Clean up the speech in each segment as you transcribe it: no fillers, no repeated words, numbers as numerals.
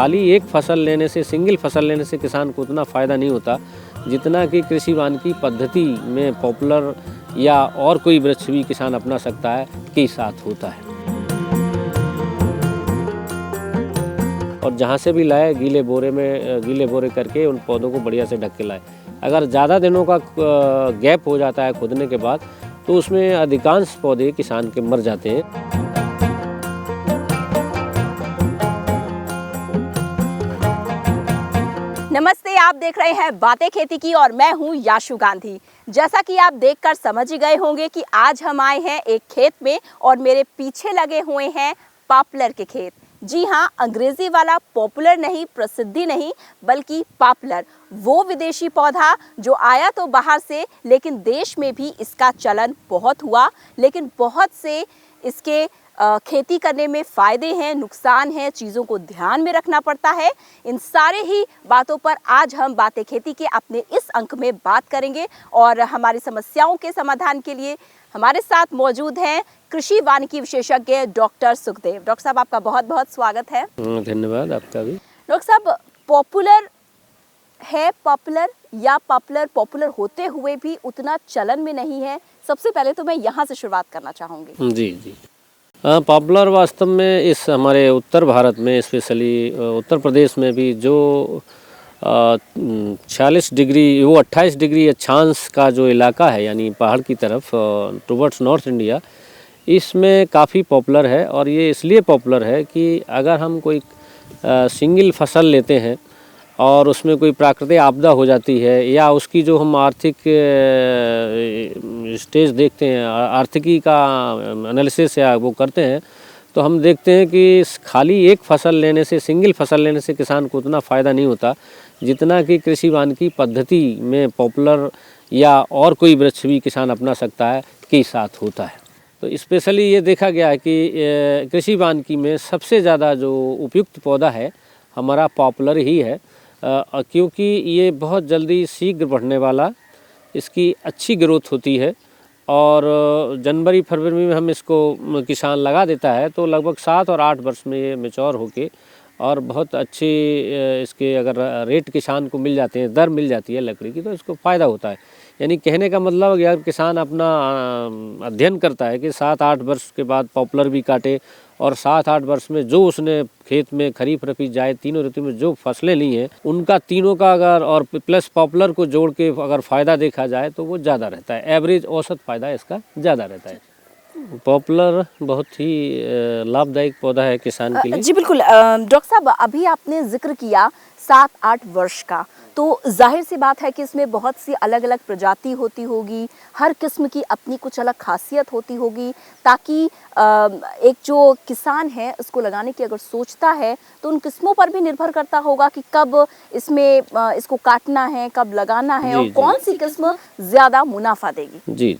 खाली एक फसल लेने से, सिंगल फसल लेने से किसान को उतना फ़ायदा नहीं होता जितना कि कृषि वानिकी पद्धति में पॉपुलर या और कोई वृक्ष भी किसान अपना सकता है के साथ होता है। और जहाँ से भी लाए गीले बोरे करके उन पौधों को बढ़िया से ढक के लाए। अगर ज़्यादा दिनों का गैप हो जाता है खोदने के बाद तो उसमें अधिकांश पौधे किसान के मर जाते हैं। नमस्ते, आप देख रहे हैं बातें खेती की और मैं हूं याशु गांधी। जैसा कि आप देखकर समझ ही गए होंगे कि आज हम आए हैं एक खेत में और मेरे पीछे लगे हुए हैं पॉपुलर के खेत। जी हाँ, अंग्रेजी वाला पॉपुलर नहीं, प्रसिद्धि नहीं, बल्कि पॉपुलर, वो विदेशी पौधा जो आया तो बाहर से लेकिन देश में भी इसका चलन बहुत हुआ। लेकिन बहुत से इसके खेती करने में फ़ायदे हैं, नुकसान हैं, चीज़ों को ध्यान में रखना पड़ता है। इन सारे ही बातों पर आज हम बातें खेती के अपने इस अंक में बात करेंगे और हमारी समस्याओं के समाधान के लिए हमारे साथ मौजूद हैं कृषि वानिकी विशेषज्ञ डॉक्टर सुखदेव। डॉक्टर साहब, आपका बहुत बहुत स्वागत है। धन्यवाद आपका भी। डॉक्टर साहब, पॉपुलर है पॉपुलर या पॉपुलर होते हुए भी उतना चलन में नहीं है? सबसे पहले तो मैं यहाँ से शुरुआत करना चाहूँगी। जी। पॉपुलर वास्तव में इस हमारे उत्तर भारत में, स्पेशली उत्तर प्रदेश में भी जो 46 डिग्री, वो 28 डिग्री अक्षांश का जो इलाका है, यानी पहाड़ की तरफ टुवर्ड्स नॉर्थ इंडिया, इसमें काफ़ी पॉपुलर है। और ये इसलिए पॉपुलर है कि अगर हम कोई सिंगल फसल लेते हैं और उसमें कोई प्राकृतिक आपदा हो जाती है या उसकी जो हम आर्थिक स्टेज देखते हैं, आर्थिकी का एनालिसिस या वो करते हैं, तो हम देखते हैं कि खाली एक फसल लेने से, सिंगल फसल लेने से किसान को उतना फ़ायदा नहीं होता जितना कि कृषि वानिकी पद्धति में पॉपुलर या और कोई वृक्ष भी किसान अपना सकता है के साथ होता है। तो स्पेशली ये देखा गया है कि कृषि वानिकी में सबसे ज़्यादा जो उपयुक्त पौधा है हमारा पॉपुलर ही है, क्योंकि ये बहुत जल्दी शीघ्र बढ़ने वाला, इसकी अच्छी ग्रोथ होती है और जनवरी फरवरी में हम इसको किसान लगा देता है तो लगभग 7 और 8 वर्ष में ये मैच्योर होके और बहुत अच्छे इसके अगर रेट किसान को मिल जाते हैं, दर मिल जाती है लकड़ी की, तो इसको फ़ायदा होता है। यानी कहने का मतलब अगर किसान अपना अध्ययन करता है कि 7-8 वर्ष के बाद पॉपुलर भी काटे और 7-8 वर्ष में जो उसने खेत में खरीफ रबी जाए तीनों ऋतु में जो फसलें ली हैं उनका तीनों का अगर और प्लस पॉपुलर को जोड़ के अगर फ़ायदा देखा जाए तो वो ज़्यादा रहता है। एवरेज औसत फ़ायदा इसका ज़्यादा रहता है। पॉपुलर बहुत ही लाभदायक पौधा है किसान के लिए। जी बिल्कुल। डॉक्टर साहब, अभी आपने जिक्र किया 7-8 वर्ष का, तो जाहिर सी बात है कि इसमें बहुत सी अलग अलग प्रजाति होती होगी, हर किस्म की अपनी कुछ अलग खासियत होती होगी, ताकि एक जो किसान है उसको लगाने की अगर सोचता है तो उन किस्मों पर भी निर्भर करता होगा कि कब इसमें इसको काटना है, कब लगाना है और कौन सी किस्म ज़्यादा मुनाफा देगी। जी।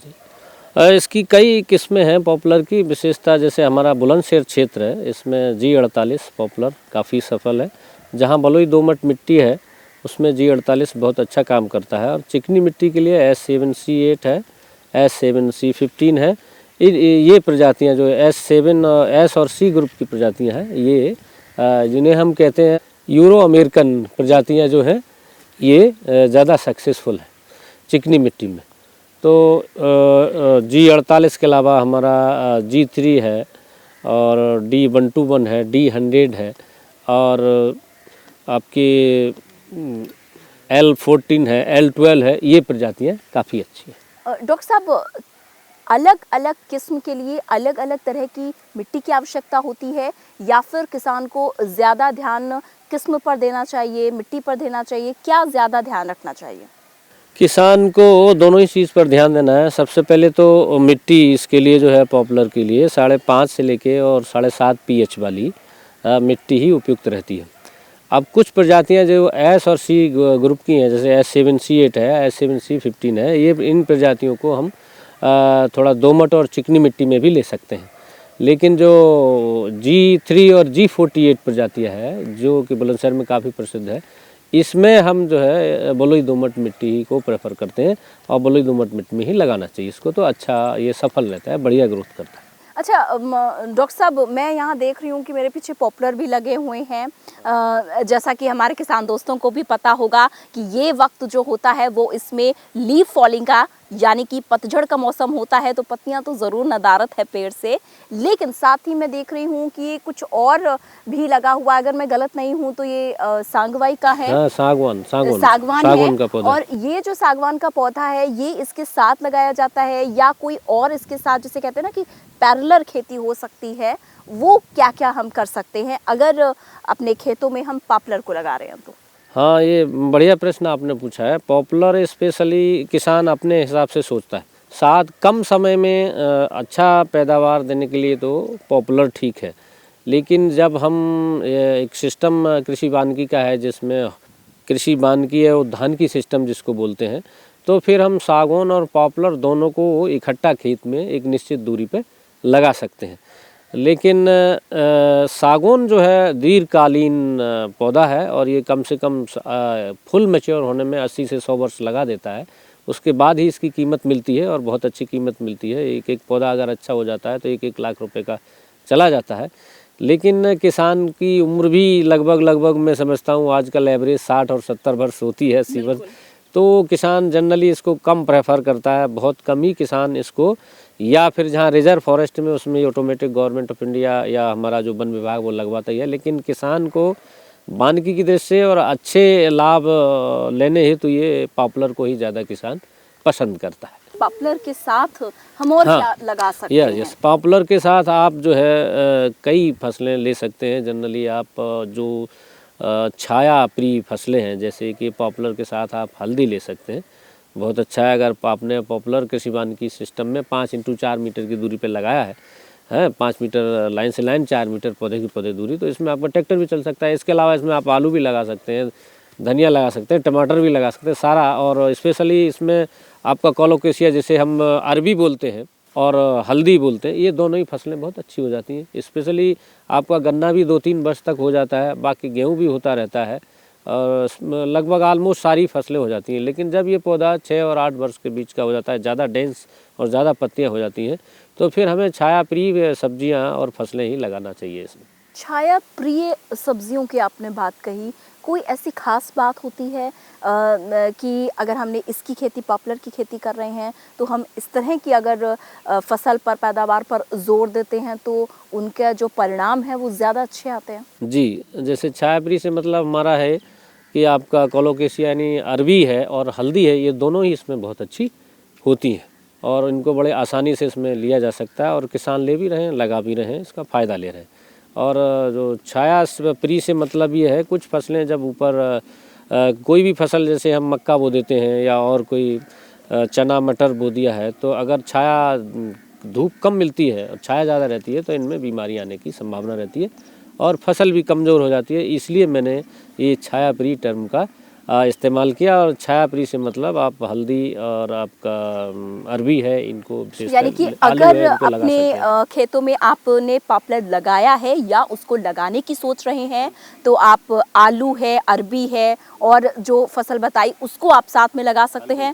इसकी कई किस्में हैं पॉपुलर की। विशेषता जैसे हमारा बुलंदशहर क्षेत्र है, इसमें G48 पॉपुलर काफ़ी सफल है। जहाँ बलुई दोमट मिट्टी है उसमें G48 बहुत अच्छा काम करता है। और चिकनी मिट्टी के लिए S7C8 है, S7C15 है। ये प्रजातियाँ जो S7 S और C ग्रुप की प्रजातियाँ हैं, ये जिन्हें हम कहते हैं यूरो अमेरिकन प्रजातियाँ जो हैं, ये ज़्यादा सक्सेसफुल है चिकनी मिट्टी में। तो G48 के अलावा हमारा G3 है और D121 है, D100 है और आपकी L14 है, L12 है। ये प्रजातियाँ काफ़ी अच्छी हैं। डॉक्टर साहब, अलग अलग किस्म के लिए अलग अलग तरह की मिट्टी की आवश्यकता होती है या फिर किसान को ज़्यादा ध्यान किस्म पर देना चाहिए, मिट्टी पर देना चाहिए? क्या ज़्यादा ध्यान रखना चाहिए? किसान को दोनों ही चीज़ पर ध्यान देना है। सबसे पहले तो मिट्टी इसके लिए जो है पॉपुलर के लिए 5.5 से लेके और 7.5 pH वाली मिट्टी ही उपयुक्त रहती है। अब कुछ प्रजातियां जो S और C ग्रुप की हैं, जैसे S7C8 है, S7C15 है, ये इन प्रजातियों को हम थोड़ा दोमट और चिकनी मिट्टी में भी ले सकते हैं। लेकिन जो G3 और G48 प्रजातियां हैं जो कि बुलंदशहर में काफ़ी प्रसिद्ध है, इसमें हम जो है बलुई दोमट मिट्टी को प्रेफर करते हैं और बलुई दोमट मिट्टी में ही लगाना चाहिए इसको, तो अच्छा ये सफल रहता है, बढ़िया ग्रोथ करता है। अच्छा डॉक्टर साहब, मैं यहाँ देख रही हूँ कि मेरे पीछे पॉपुलर भी लगे हुए हैं, जैसा कि हमारे किसान दोस्तों को भी पता होगा कि ये वक्त जो होता है वो इसमें लीफ फॉलिंग का यानी कि पतझड़ का मौसम होता है, तो पत्तियां तो ज़रूर नदारत है पेड़ से, लेकिन साथ ही मैं देख रही हूँ कि ये कुछ और भी लगा हुआ है। अगर मैं गलत नहीं हूँ तो ये सांगवाई का है। हाँ, सागवान सागवान का है। पौधा। और ये जो सागवान का पौधा है ये इसके साथ लगाया जाता है या कोई और इसके साथ, जिसे कहते हैं ना कि पैरेलल खेती हो सकती है, वो क्या क्या हम कर सकते हैं अगर अपने खेतों में हम पॉपुलर को लगा रहे हैं तो? हाँ, ये बढ़िया प्रश्न आपने पूछा है। पॉपुलर स्पेशली किसान अपने हिसाब से सोचता है, साथ कम समय में अच्छा पैदावार देने के लिए तो पॉपुलर ठीक है, लेकिन जब हम एक सिस्टम कृषि वानिकी का है जिसमें कृषि वानिकी है उद्यानिकी सिस्टम जिसको बोलते हैं, तो फिर हम सागौन और पॉपुलर दोनों को इकट्ठा खेत में एक निश्चित दूरी पे लगा सकते हैं। लेकिन सागौन जो है दीर्घकालीन पौधा है और ये कम से कम फुल मैच्योर होने में 80 से 100 वर्ष लगा देता है। उसके बाद ही इसकी कीमत मिलती है और बहुत अच्छी कीमत मिलती है। एक एक पौधा अगर अच्छा हो जाता है तो 1-1 लाख रुपए का चला जाता है। लेकिन किसान की उम्र भी लगभग मैं समझता हूँ आजकल एवरेज 60 और 70 वर्ष होती है, 80 वर्ष। तो किसान जनरली इसको कम प्रेफर करता है, बहुत कम ही किसान इसको, या फिर जहाँ रिजर्व फॉरेस्ट में उसमें ऑटोमेटिक गवर्नमेंट ऑफ इंडिया या हमारा जो वन विभाग वो लगवाता ही है। लेकिन किसान को वानिकी की दृष्टि से और अच्छे लाभ लेने हेतु ये पॉपुलर को ही ज़्यादा किसान पसंद करता है। पॉपुलर के साथ हम और क्या लगा सकते हैं? यस, पॉपुलर के साथ आप जो है कई फसलें ले सकते हैं। जनरली आप जो छाया प्रिय फसलें हैं, जैसे कि पॉपुलर के साथ आप हल्दी ले सकते हैं, बहुत अच्छा है। अगर आपने पॉपुलर कृषि वानिकी सिस्टम में 5x4 मीटर की दूरी पे लगाया है 5 मीटर लाइन से लाइन, 4 मीटर पौधे की पौधे दूरी, तो इसमें आपका ट्रैक्टर भी चल सकता है। इसके अलावा इसमें आप आलू भी लगा सकते हैं, धनिया लगा सकते हैं, टमाटर भी लगा सकते हैं, सारा। और स्पेशली इसमें आपका कोलोकेशिया जिसे हम अरबी बोलते हैं और हल्दी बोलते हैं, ये दोनों ही फसलें बहुत अच्छी हो जाती हैं। स्पेशली आपका गन्ना भी 2-3 वर्ष तक हो जाता है, बाकी गेहूँ भी होता रहता है और लगभग ऑलमोस्ट सारी फसलें हो जाती हैं। लेकिन जब ये पौधा 6 और 8 वर्ष के बीच का हो जाता है, ज़्यादा डेंस और ज़्यादा पत्तियां हो जाती हैं, तो फिर हमें छाया प्रिय सब्जियां और फसलें ही लगाना चाहिए इसमें। छाया प्रिय सब्जियों की आपने बात कही, कोई ऐसी खास बात होती है कि अगर हमने इसकी खेती, पॉपुलर की खेती कर रहे हैं, तो हम इस तरह की अगर फसल पर, पैदावार पर जोर देते हैं तो उनका जो परिणाम है वो ज़्यादा अच्छे आते हैं? जी, जैसे छाया प्रिय से मतलब हमारा है कि आपका कोलोकेशिया यानी अरबी है और हल्दी है, ये दोनों ही इसमें बहुत अच्छी होती हैं और इनको बड़े आसानी से इसमें लिया जा सकता है और किसान ले भी रहे हैं, लगा भी रहे हैं, इसका फ़ायदा ले रहे हैं। और जो छाया प्रिय से मतलब ये है, कुछ फसलें जब ऊपर कोई भी फसल, जैसे हम मक्का बो देते हैं या और कोई चना मटर बो दिया है, तो अगर छाया धूप कम मिलती है और छाया ज़्यादा रहती है तो इनमें बीमारी आने की संभावना रहती है और फसल भी कमज़ोर हो जाती है। इसलिए मैंने ये छाया प्रिय टर्म का इस्तेमाल किया। और छाया प्रिय से मतलब आप हल्दी और आपका अरबी है, इनको यानी कि अगर अपने खेतों में आपने पॉपुलर लगाया है या उसको लगाने की सोच रहे हैं, तो आप आलू है, अरबी है और जो फसल बताई उसको आप साथ में लगा सकते हैं,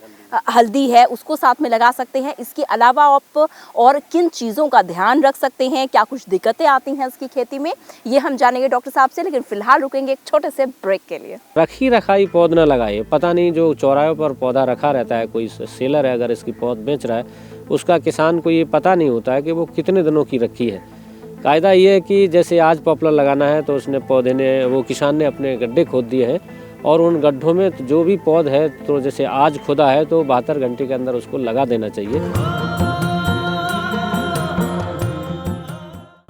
हल्दी है उसको साथ में लगा सकते हैं। इसके अलावा आप और किन चीज़ों का ध्यान रख सकते हैं, क्या कुछ दिक्कतें आती हैं इसकी खेती में, ये हम जानेंगे डॉक्टर साहब से। लेकिन फिलहाल रुकेंगे एक छोटे से ब्रेक के लिए। रखी रखाई पौध न लगाइए। पता नहीं जो चौराहों पर पौधा रखा रहता है, कोई सेलर है अगर इसकी पौध बेच रहा है, उसका किसान को ये पता नहीं होता है कि वो कितने दिनों की रखी है। कायदा ये है कि जैसे आज पॉपुलर लगाना है तो उसने पौधे ने, वो किसान ने अपने गड्ढे खोद दिए हैं और उन गड्ढों में जो भी पौध है, तो जैसे आज खुदा है तो 72 घंटे के अंदर उसको लगा देना चाहिए।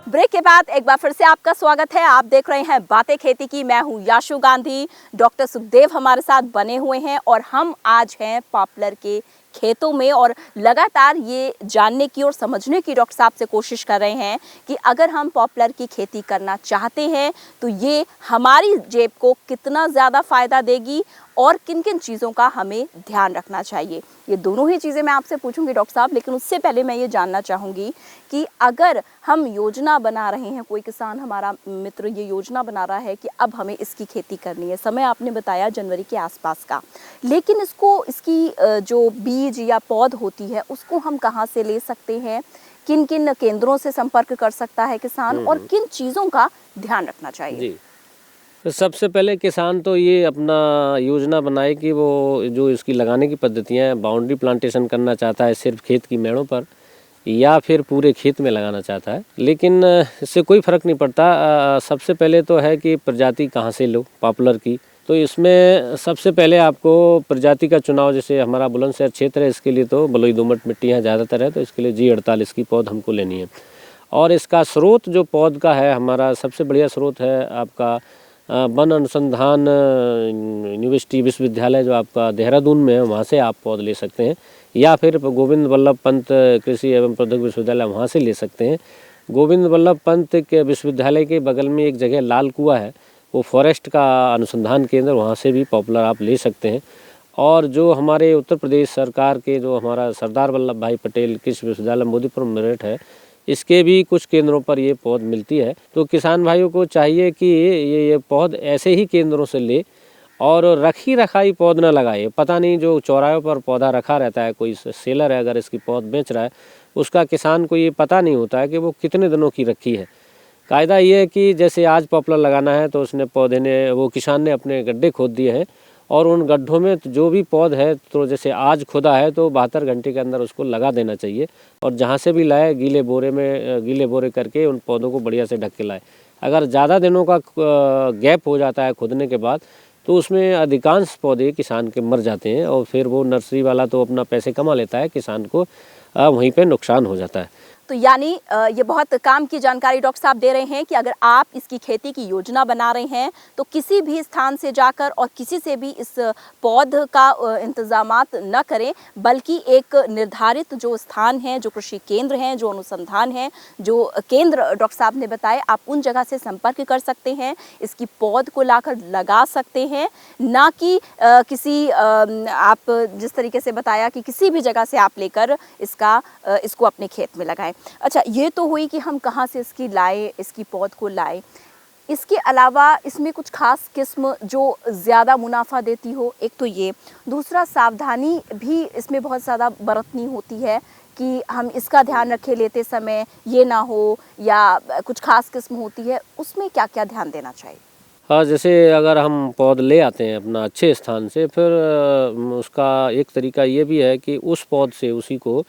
ब्रेक के बाद एक बार फिर से आपका स्वागत है। आप देख रहे हैं बातें खेती की। मैं हूं याशु गांधी, डॉक्टर सुखदेव हमारे साथ बने हुए हैं और हम आज हैं पॉपुलर के खेतों में और लगातार ये जानने की और समझने की डॉक्टर साहब से कोशिश कर रहे हैं कि अगर हम पॉपुलर की खेती करना चाहते हैं तो ये हमारी जेब को कितना ज़्यादा फ़ायदा देगी और किन किन चीज़ों का हमें ध्यान रखना चाहिए। ये दोनों ही चीज़ें मैं आपसे पूछूंगी डॉक्टर साहब, लेकिन उससे पहले मैं ये जानना चाहूँगी कि अगर हम योजना बना रहे हैं, कोई किसान हमारा मित्र ये योजना बना रहा है कि अब हमें इसकी खेती करनी है, समय आपने बताया जनवरी के आसपास का, लेकिन इसकी जो बीज या पौध होती है उसको हम कहाँ से ले सकते हैं, किन किन केंद्रों से संपर्क कर सकता है किसान और किन चीज़ों का ध्यान रखना चाहिए? जी, तो सबसे पहले किसान तो ये अपना योजना बनाए कि वो जो इसकी लगाने की पद्धतियाँ हैं, बाउंड्री प्लांटेशन करना चाहता है सिर्फ खेत की मेड़ों पर या फिर पूरे खेत में लगाना चाहता है। लेकिन इससे कोई फ़र्क नहीं पड़ता। सबसे पहले तो है कि प्रजाति कहाँ से लो पॉपुलर की। तो इसमें सबसे पहले आपको प्रजाति का चुनाव, जैसे हमारा बुलंदशहर क्षेत्र है, इसके लिए तो बलुई दोमट मिट्टी यहाँ ज़्यादातर है, तो इसके लिए G48 की पौध हमको लेनी है। और इसका स्रोत जो पौध का है, हमारा सबसे बढ़िया स्रोत है आपका वन अनुसंधान यूनिवर्सिटी विश्वविद्यालय जो आपका देहरादून में है, वहाँ से आप पौध ले सकते हैं, या फिर गोविंद वल्लभ पंत कृषि एवं प्रौद्योगिकी विश्वविद्यालय वहाँ से ले सकते हैं। गोविंद वल्लभ पंत के विश्वविद्यालय के बगल में एक जगह लाल कुआं है, वो फॉरेस्ट का अनुसंधान केंद्र, वहाँ से भी पॉपुलर आप ले सकते हैं। और जो हमारे उत्तर प्रदेश सरकार के जो हमारा सरदार वल्लभ भाई पटेल कृषि विश्वविद्यालय मोदीपुर मेरठ है, इसके भी कुछ केंद्रों पर ये पौध मिलती है। तो किसान भाइयों को चाहिए कि ये पौध ऐसे ही केंद्रों से ले और रखी रखाई पौध न लगाए। पता नहीं जो चौराहों पर पौधा रखा रहता है, कोई सेलर है अगर इसकी पौध बेच रहा है, उसका किसान को ये पता नहीं होता है कि वो कितने दिनों की रखी है। कायदा ये है कि जैसे आज पॉपुलर लगाना है तो उसने पौधे ने, वो किसान ने अपने गड्ढे खोद दिए हैं और उन गड्ढों में जो भी पौध है, तो जैसे आज खुदा है तो 72 घंटे के अंदर उसको लगा देना चाहिए। और जहाँ से भी लाए गीले बोरे करके उन पौधों को बढ़िया से ढक के लाए। अगर ज़्यादा दिनों का गैप हो जाता है खुदने के बाद, तो उसमें अधिकांश पौधे किसान के मर जाते हैं और फिर वो नर्सरी वाला तो अपना पैसे कमा लेता है, किसान को वहीं पे नुकसान हो जाता है। तो यानी ये बहुत काम की जानकारी डॉक्टर साहब दे रहे हैं कि अगर आप इसकी खेती की योजना बना रहे हैं तो किसी भी स्थान से जाकर और किसी से भी इस पौध का इंतजामात न करें, बल्कि एक निर्धारित जो स्थान है, जो कृषि केंद्र हैं, जो अनुसंधान है, जो केंद्र डॉक्टर साहब ने बताए, आप उन जगह से संपर्क कर सकते हैं, इसकी पौध को लाकर लगा सकते हैं। ना कि किसी आप जिस तरीके से बताया कि किसी भी जगह से आप लेकर इसको अपने खेत में लगाएं। अच्छा, ये तो हुई कि हम कहाँ से इसकी लाए, इसकी पौध को लाए। इसके अलावा इसमें कुछ खास किस्म जो ज़्यादा मुनाफा देती हो, एक तो ये, दूसरा सावधानी भी इसमें बहुत ज़्यादा बरतनी होती है कि हम इसका ध्यान रखें लेते समय ये ना हो, या कुछ खास किस्म होती है, उसमें क्या क्या ध्यान देना चाहिए? हाँ, जैसे अगर हम पौध ले आते हैं अपना अच्छे स्थान से, फिर उसका एक तरीका ये भी है कि उस पौध से उसी को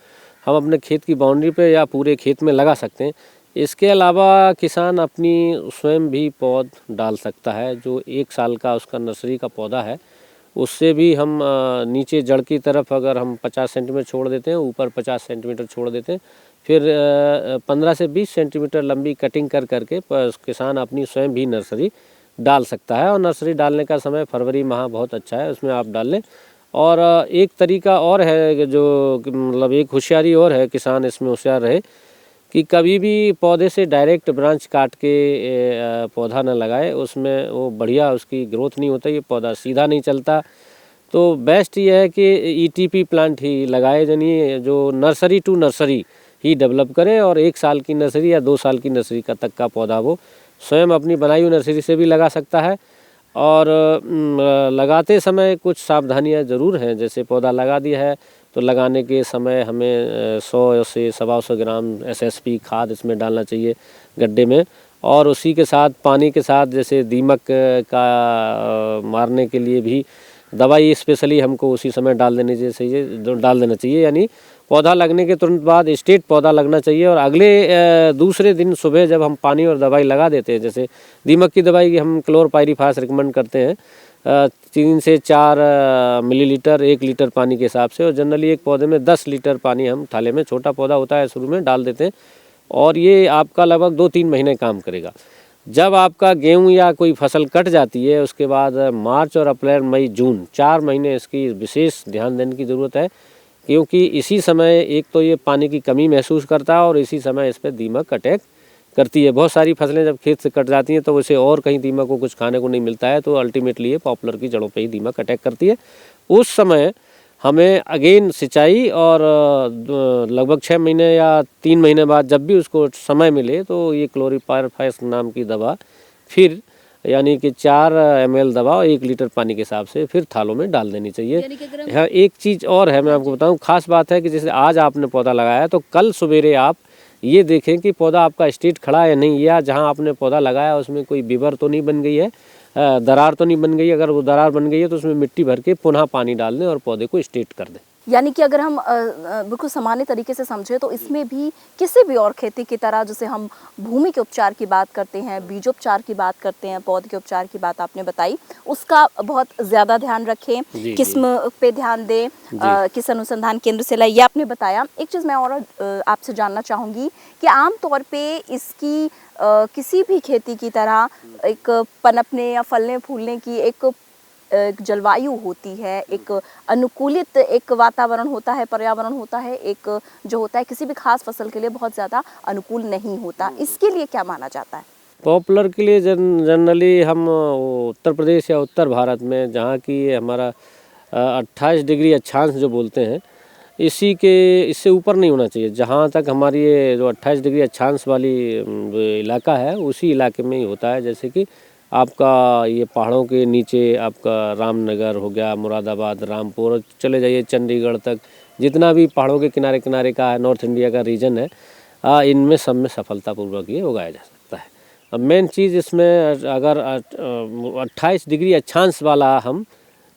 हम अपने खेत की बाउंड्री पे या पूरे खेत में लगा सकते हैं। इसके अलावा किसान अपनी स्वयं भी पौध डाल सकता है। जो 1 साल का उसका नर्सरी का पौधा है, उससे भी हम नीचे जड़ की तरफ अगर हम 50 सेंटीमीटर छोड़ देते हैं, ऊपर 50 सेंटीमीटर छोड़ देते हैं, फिर 15 से 20 सेंटीमीटर लंबी कटिंग कर करके किसान अपनी स्वयं भी नर्सरी डाल सकता है। और नर्सरी डालने का समय फरवरी माह बहुत अच्छा है, उसमें आप डाल लें। और एक तरीका और है जो मतलब एक होशियारी और है, किसान इसमें होशियार रहे कि कभी भी पौधे से डायरेक्ट ब्रांच काट के पौधा न लगाए, उसमें वो बढ़िया उसकी ग्रोथ नहीं होता, ये पौधा सीधा नहीं चलता। तो बेस्ट ये है कि ETP प्लांट ही लगाए, यानी जो नर्सरी टू नर्सरी ही डेवलप करें, और 1 साल की नर्सरी या 2 साल की नर्सरी का तक का पौधा वो स्वयं अपनी बनाई हुई नर्सरी से भी लगा सकता है। और लगाते समय कुछ सावधानियां ज़रूर हैं। जैसे पौधा लगा दिया है तो लगाने के समय हमें 100 से 125 ग्राम SSP खाद इसमें डालना चाहिए गड्ढे में, और उसी के साथ पानी के साथ जैसे दीमक का मारने के लिए भी दवाई स्पेशली हमको उसी समय डाल देना चाहिए। यानी पौधा लगने के तुरंत बाद स्टेट पौधा लगना चाहिए, और अगले दूसरे दिन सुबह जब हम पानी और दवाई लगा देते हैं, जैसे दीमक की दवाई हम क्लोरपाइरीफास रिकमेंड करते हैं 3 से 4 मिलीलीटर 1 लीटर पानी के हिसाब से, और जनरली एक पौधे में 10 लीटर पानी हम थाले में, छोटा पौधा होता है, शुरू में डाल देते हैं, और ये आपका लगभग 2-3 महीने काम करेगा। जब आपका गेहूँ या कोई फसल कट जाती है, उसके बाद मार्च और अप्रैल मई जून 4 महीने इसकी विशेष ध्यान देने की ज़रूरत है, क्योंकि इसी समय एक तो ये पानी की कमी महसूस करता है और इसी समय इस पर दीमक अटैक करती है। बहुत सारी फसलें जब खेत से कट जाती हैं तो उसे और कहीं दीमक को कुछ खाने को नहीं मिलता है, तो अल्टीमेटली ये पॉपुलर की जड़ों पे ही दीमक अटैक करती है। उस समय हमें अगेन सिंचाई, और लगभग 6 महीने या 3 महीने बाद जब भी उसको समय मिले तो ये क्लोरपाइरीफास नाम की दवा फिर, यानी कि 4 ml दवा 1 लीटर पानी के हिसाब से फिर थालों में डाल देनी चाहिए। हाँ, एक चीज़ और है, मैं आपको बताऊं, खास बात है कि जैसे आज आपने पौधा लगाया तो कल सवेरे आप ये देखें कि पौधा आपका स्ट्रेट खड़ा है या नहीं, या जहां आपने पौधा लगाया उसमें कोई बिबर तो नहीं बन गई है। दरार तो नहीं बन गई, अगर वो दरार बन गई है तो उसमें मिट्टी भर के पुनः पानी डाल दें और पौधे को स्ट्रेट कर दें। यानी कि अगर हम बिल्कुल सामान्य तरीके से समझे तो इसमें भी किसी भी और खेती की तरह जैसे हम भूमि के उपचार की बात करते हैं, बीजोपचार की बात करते हैं, पौधे के उपचार की बात आपने बताई, उसका बहुत ज़्यादा ध्यान रखें, किस्म पे ध्यान दें, किस अनुसंधान केंद्र से लाए, ये आपने बताया। एक चीज़ मैं और आपसे जानना चाहूँगी कि आम तौर पे इसकी किसी भी खेती की तरह एक पनपने या फलने फूलने की एक जलवायु होती है, एक अनुकूलित एक वातावरण होता है, पर्यावरण होता है, एक जो होता है किसी भी खास फसल के लिए बहुत ज़्यादा अनुकूल नहीं होता। इसके लिए क्या माना जाता है? पॉपुलर के लिए जनरली हम उत्तर प्रदेश या उत्तर भारत में जहाँ की हमारा 28 डिग्री अक्षांश जो बोलते हैं, इससे ऊपर नहीं होना चाहिए। जहाँ तक हमारी ये जो 28 डिग्री अक्षांश वाली इलाका है उसी इलाके में ही होता है। जैसे कि आपका ये पहाड़ों के नीचे आपका रामनगर हो गया, मुरादाबाद, रामपुर, चले जाइए चंडीगढ़ तक, जितना भी पहाड़ों के किनारे किनारे का नॉर्थ इंडिया का रीजन है, इनमें सब में सफलतापूर्वक ये उगाया जा सकता है। अब मेन चीज़ इसमें अगर 28 डिग्री अक्षांश वाला हम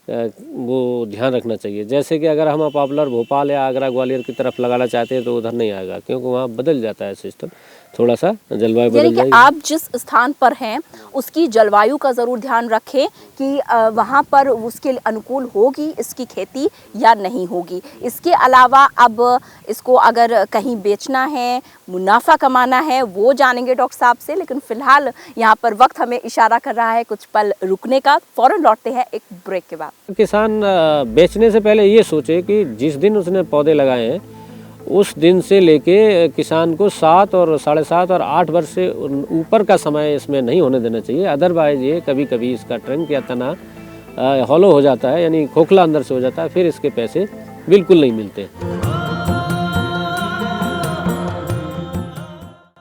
वो ध्यान रखना चाहिए। जैसे कि अगर हम पॉपुलर भोपाल या आगरा ग्वालियर की तरफ लगाना चाहते हैं तो उधर नहीं आएगा, क्योंकि वहाँ बदल जाता है सिस्टम, थोड़ा सा जलवायु बदल जाएगी। आप जिस स्थान पर हैं उसकी जलवायु का ज़रूर ध्यान रखें कि वहाँ पर उसके अनुकूल होगी इसकी खेती या नहीं होगी। इसके अलावा अब इसको अगर कहीं बेचना है, मुनाफा कमाना है, वो जानेंगे डॉक्टर साहब से, लेकिन फ़िलहाल यहाँ पर वक्त हमें इशारा कर रहा है कुछ पल रुकने का। फ़ौरन लौटते हैं एक ब्रेक के बाद। किसान बेचने से पहले ये सोचे कि जिस दिन उसने पौधे लगाए हैं उस दिन से लेके किसान को 7 और 7.5 और 8 वर्ष से ऊपर का समय इसमें नहीं होने देना चाहिए। अदरवाइज ये कभी कभी इसका ट्रंक या तना हॉलो हो जाता है, यानी खोखला अंदर से हो जाता है, फिर इसके पैसे बिल्कुल नहीं मिलते।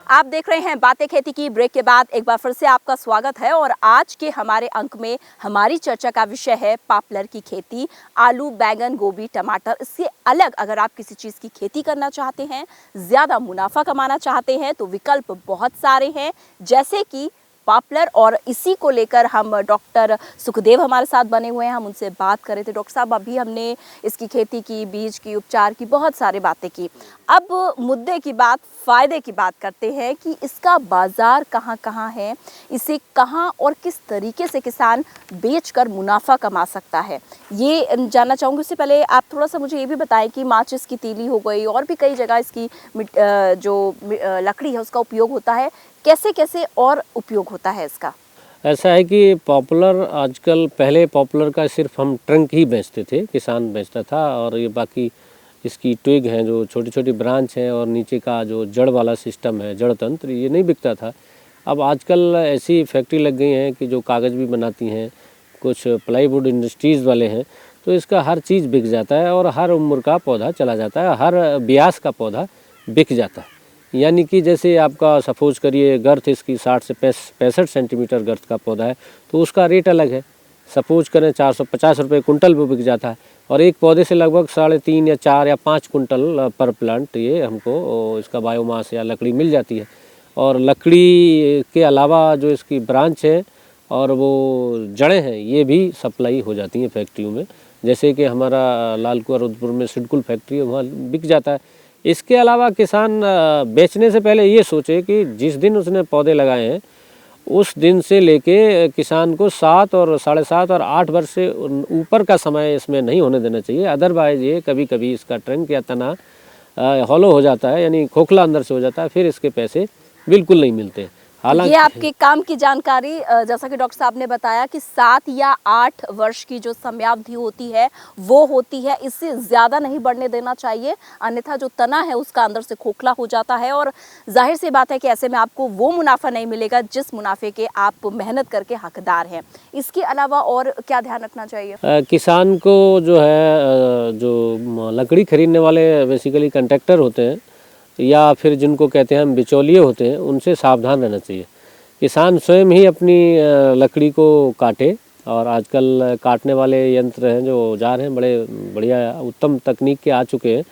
आप देख रहे हैं बातें खेती की। ब्रेक के बाद एक बार फिर से आपका स्वागत है और आज के हमारे अंक में हमारी चर्चा का विषय है पॉपुलर की खेती। आलू, बैंगन, गोभी, टमाटर, इससे अलग अगर आप किसी चीज़ की खेती करना चाहते हैं, ज़्यादा मुनाफा कमाना चाहते हैं तो विकल्प बहुत सारे हैं, जैसे कि पॉपुलर। और इसी को लेकर हम डॉक्टर सुखदेव हमारे साथ बने हुए हैं, हम उनसे बात कर रहे थे। डॉक्टर साहब, अभी हमने इसकी खेती की, बीज की, उपचार की, बहुत सारी बातें की। अब मुद्दे की बात, फ़ायदे की बात करते हैं कि इसका बाज़ार कहाँ कहाँ है, इसे कहाँ और किस तरीके से किसान बेचकर मुनाफा कमा सकता है, ये जानना चाहूँगी। उससे पहले आप थोड़ा सा मुझे ये भी बताएं कि माचिस की तीली हो गई और भी कई जगह इसकी जो लकड़ी है उसका उपयोग होता है, कैसे कैसे और उपयोग होता है इसका? ऐसा है कि पॉपुलर आजकल, पहले पॉपुलर का सिर्फ हम ट्रंक ही बेचते थे, किसान बेचता था, और ये बाकी इसकी ट्विग हैं जो छोटी छोटी ब्रांच हैं और नीचे का जो जड़ वाला सिस्टम है, जड़ तंत्र, ये नहीं बिकता था। अब आजकल ऐसी फैक्ट्री लग गई हैं कि जो कागज़ भी बनाती हैं, कुछ प्लाईवुड इंडस्ट्रीज़ वाले हैं, तो इसका हर चीज़ बिक जाता है और हर उम्र का पौधा चला जाता है, हर ब्यास का पौधा बिक जाता है। यानी कि जैसे आपका सपोज करिए गर्थ इसकी 60 से 65 सेंटीमीटर गर्थ का पौधा है तो उसका रेट अलग है। सपोज करें 450 रुपये कुंटल भी बिक जाता है, और एक पौधे से लगभग 3.5 या 4 या 5 कुंटल पर प्लांट ये हमको इसका बायोमास या लकड़ी मिल जाती है। और लकड़ी के अलावा जो इसकी ब्रांच है और वो जड़ें हैं ये भी सप्लाई हो जाती हैं फैक्ट्रियों में, जैसे कि हमारा लालकुआ रुद्रपुर में सिडकुल फैक्ट्री है, वहाँ बिक जाता है। इसके अलावा किसान बेचने से पहले ये सोचे कि जिस दिन उसने पौधे लगाए हैं उस दिन से लेके किसान को 7 और 7.5 और 8 वर्ष से ऊपर का समय इसमें नहीं होने देना चाहिए। अदरवाइज ये कभी कभी इसका ट्रंक या तना हॉलो हो जाता है, यानी खोखला अंदर से हो जाता है, फिर इसके पैसे बिल्कुल नहीं मिलते। हालांकि ये आपके काम की जानकारी, जैसा कि डॉक्टर साहब ने बताया कि 7 या 8 वर्ष की जो समयावधि होती है वो होती है, इससे ज़्यादा नहीं बढ़ने देना चाहिए, अन्यथा जो तना है उसका अंदर से खोखला हो जाता है और जाहिर सी बात है कि ऐसे में आपको वो मुनाफा नहीं मिलेगा जिस मुनाफे के आप मेहनत करके हकदार हैं। इसके अलावा और क्या ध्यान रखना चाहिए? किसान को जो है, जो लकड़ी खरीदने वाले बेसिकली कंट्रैक्टर होते हैं या फिर जिनको कहते हैं हम बिचौलिए होते हैं, उनसे सावधान रहना चाहिए। किसान स्वयं ही अपनी लकड़ी को काटे, और आजकल काटने वाले यंत्र हैं, जो औजार हैं, बड़े बढ़िया उत्तम तकनीक के आ चुके हैं,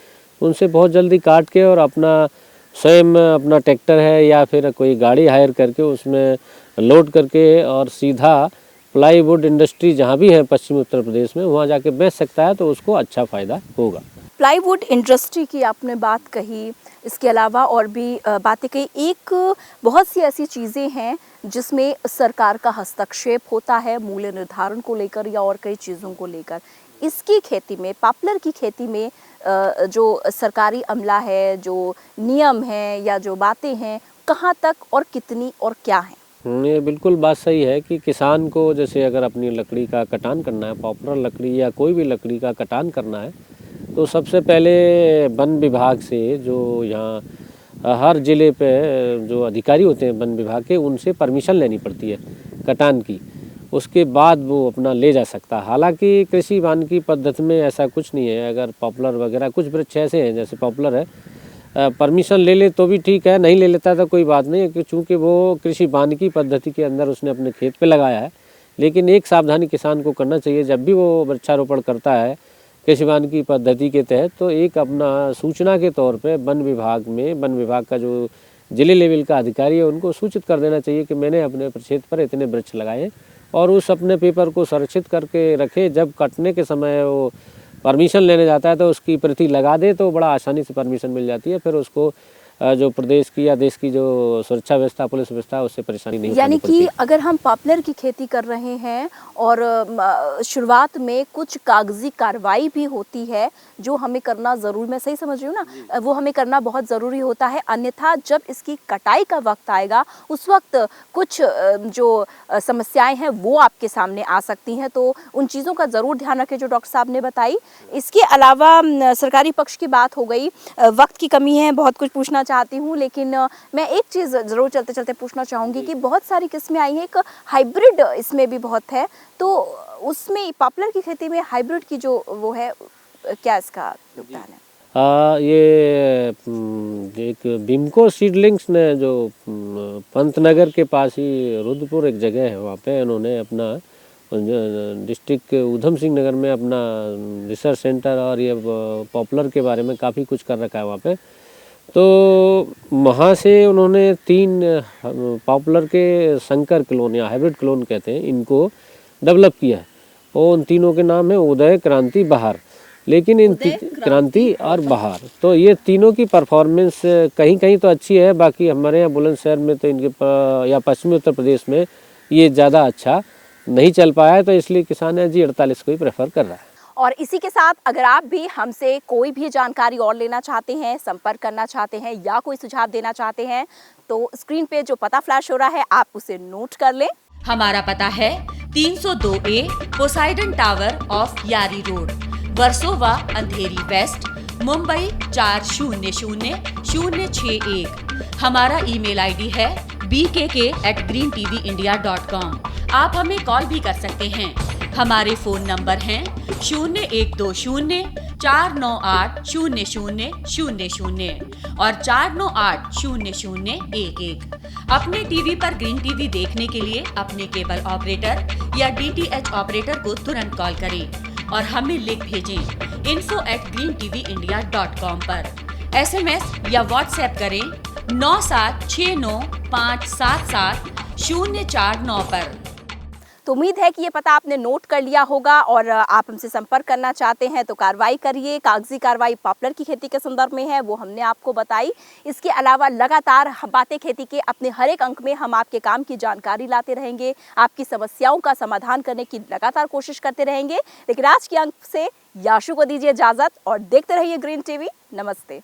उनसे बहुत जल्दी काट के और अपना स्वयं अपना ट्रैक्टर है या फिर कोई गाड़ी हायर करके उसमें लोड करके और सीधा प्लाईवुड इंडस्ट्री जहाँ भी है पश्चिमी उत्तर प्रदेश में, वहाँ जाके बेच सकता है तो उसको अच्छा फ़ायदा होगा। प्लाईवुड इंडस्ट्री की आपने बात कही, इसके अलावा और भी बातें कही। एक बहुत सी ऐसी चीज़ें हैं जिसमें सरकार का हस्तक्षेप होता है मूल्य निर्धारण को लेकर या और कई चीज़ों को लेकर। इसकी खेती में, पॉपुलर की खेती में जो सरकारी अमला है, जो नियम है या जो बातें हैं, कहाँ तक और कितनी और क्या है? ये बिल्कुल बात सही है कि किसान को जैसे अगर अपनी लकड़ी का कटान करना है, पॉपुलर लकड़ी या कोई भी लकड़ी का कटान करना है, तो सबसे पहले वन विभाग से, जो यहाँ हर ज़िले पे जो अधिकारी होते हैं वन विभाग के, उनसे परमिशन लेनी पड़ती है कटान की। उसके बाद वो अपना ले जा सकता है। हालांकि कृषि वानिकी पद्धति में ऐसा कुछ नहीं है। अगर पॉपुलर वगैरह कुछ वृक्ष ऐसे हैं, जैसे पॉपुलर है, परमिशन ले ले तो भी ठीक है, नहीं ले लेता तो कोई बात नहीं, कि चूँकि वो कृषि वानिकी पद्धति के अंदर उसने अपने खेत पे लगाया है। लेकिन एक सावधानी किसान को करना चाहिए, जब भी वो वृक्षारोपण करता है कृषि वानिकी पद्धति के तहत, तो एक अपना सूचना के तौर पे वन विभाग में, वन विभाग का जो जिले लेवल का अधिकारी है, उनको सूचित कर देना चाहिए कि मैंने अपने क्षेत्र पर इतने वृक्ष लगाए हैं, और उस अपने पेपर को संरक्षित करके रखे। जब कटने के समय वो परमिशन लेने जाता है तो उसकी प्रति लगा दे, तो बड़ा आसानी से परमिशन मिल जाती है। फिर उसको जो प्रदेश की या देश की जो सुरक्षा व्यवस्था, पुलिस व्यवस्था, उससे परेशानी नहीं यानी उठानी कि पड़ती। अगर हम पॉपुलर की खेती कर रहे हैं और शुरुआत में कुछ कागजी कार्रवाई भी होती है जो हमें करना ज़रूर, मैं सही समझ रही हूँ ना, वो हमें करना बहुत ज़रूरी होता है। अन्यथा जब इसकी कटाई का वक्त आएगा, उस वक्त कुछ जो समस्याएं हैं वो आपके सामने आ सकती हैं। तो उन चीज़ों का ज़रूर ध्यान रखें जो डॉक्टर साहब ने बताई। इसके अलावा सरकारी पक्ष की बात हो गई, वक्त की कमी है, बहुत कुछ पूछना चाहती हूँ, लेकिन मैं एक चीज़ ज़रूर चलते चलते पूछना चाहूँगी कि बहुत सारी किस्में आई हैं, एक हाइब्रिड इसमें भी बहुत है, तो उसमें पॉपुलर की खेती में हाइब्रिड की जो वो है, क्या इसका योगदान है? ये एक बिमको सीडलिंग्स ने जो पंतनगर के पास ही रुद्रपुर एक जगह है, वहाँ पे इन्होंने अपना डिस्ट्रिक्ट उधम सिंह नगर में अपना रिसर्च सेंटर और ये पॉपुलर के बारे में काफ़ी कुछ कर रखा है वहाँ पे। तो वहाँ से उन्होंने 3 पॉपुलर के संकर क्लोन या हाइब्रिड क्लोन कहते हैं, इनको डेवलप किया है, और उन तीनों के नाम है उदय, क्रांति, बहार। लेकिन इन क्रांति और बहार, तो ये तीनों की परफॉर्मेंस कहीं कहीं तो अच्छी है, बाकी हमारे यहाँ बुलंदशहर में तो इनके या पश्चिमी उत्तर प्रदेश में ये ज़्यादा अच्छा नहीं चल पाया है, तो इसलिए किसान G48 को ही प्रेफर कर रहा है। और इसी के साथ अगर आप भी हमसे कोई भी जानकारी और लेना चाहते हैं, संपर्क करना चाहते हैं या कोई सुझाव देना चाहते हैं, तो स्क्रीन पे जो पता फ्लैश हो रहा है आप उसे नोट कर लें। हमारा पता है 302A पोसाइडन टावर ऑफ यारी रोड, वर्सोवा, अंधेरी वेस्ट, मुंबई 400061। हमारा ईमेल आईडी है bkk@greentvindia.com। आप हमें कॉल भी कर सकते हैं। हमारे फोन नंबर हैं 0120-498-0000 और 498-0011। अपने टीवी पर ग्रीन टीवी देखने के लिए अपने केबल ऑपरेटर या DTH ऑपरेटर को तुरंत कॉल करें और हमें लिंक भेजें info@greentvindia.com पर। SMS या WhatsApp करें 9769577049 पर। तो उम्मीद है कि ये पता आपने नोट कर लिया होगा और आप हमसे संपर्क करना चाहते हैं तो कार्रवाई करिए। कागजी कार्रवाई पॉपुलर की खेती के संदर्भ में है, वो हमने आपको बताई। इसके अलावा लगातार बातें खेती के अपने हर एक अंक में हम आपके काम की जानकारी लाते रहेंगे, आपकी समस्याओं का समाधान करने की लगातार कोशिश करते रहेंगे। लेकिन आज के अंक से याशु को दीजिए इजाज़त और देखते रहिए ग्रीन टीवी। नमस्ते।